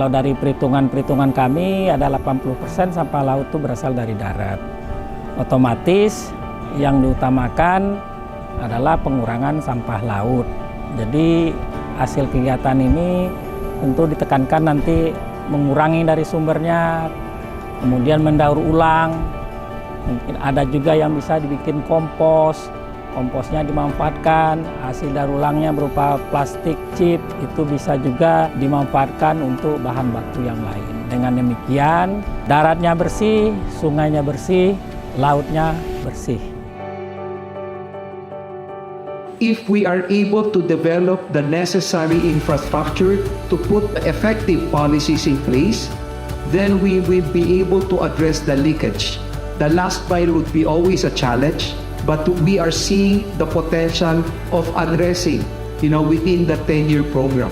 Kalau dari perhitungan kami ada 80% sampah laut itu berasal dari darat. Otomatis yang diutamakan adalah pengurangan sampah laut. Jadi hasil kegiatan ini tentu ditekankan nanti mengurangi dari sumbernya, kemudian mendaur ulang. Mungkin ada juga yang bisa dibikin kompos. Komposnya dimanfaatkan, hasil daur ulangnya berupa plastik chip itu bisa juga dimanfaatkan untuk bahan baku yang lain. Dengan demikian, daratnya bersih, sungainya bersih, lautnya bersih. If we are able to develop the necessary infrastructure to put effective policies in place, then we will be able to address the leakage. The last mile would be always a challenge, but we are seeing the potential of addressing, within the 10-year program.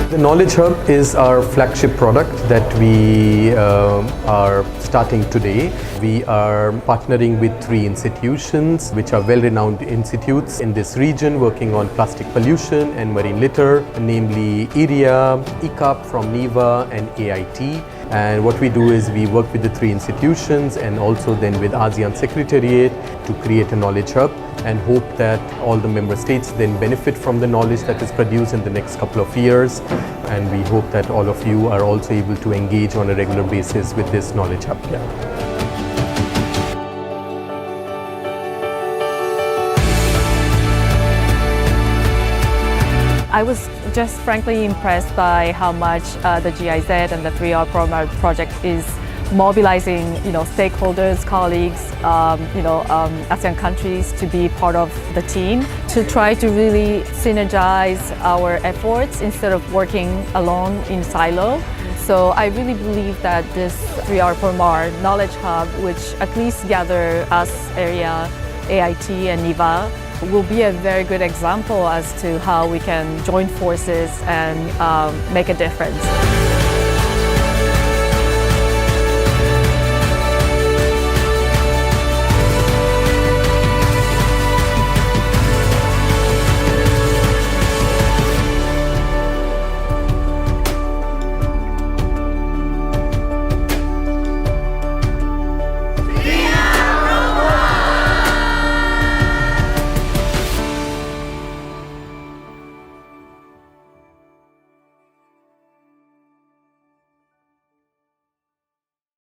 The Knowledge Hub is our flagship product that we are starting today. We are partnering with 3 institutions which are well-renowned institutes in this region working on plastic pollution and marine litter, namely IRIA, ICAP from NIVA and AIT. And what we do is we work with the 3 institutions and also then with ASEAN Secretariat to create a knowledge hub and hope that all the member states then benefit from the knowledge that is produced in the next couple of years. And we hope that all of you are also able to engage on a regular basis with this knowledge hub. Yeah. I was just frankly impressed by how much the GIZ and the 3R program project is mobilizing, stakeholders, colleagues, ASEAN countries to be part of the team to try to really synergize our efforts instead of working alone in silo. So I really believe that this 3R program knowledge hub, which at least gather us area, AIT and NIVA, will be a very good example as to how we can join forces and make a difference.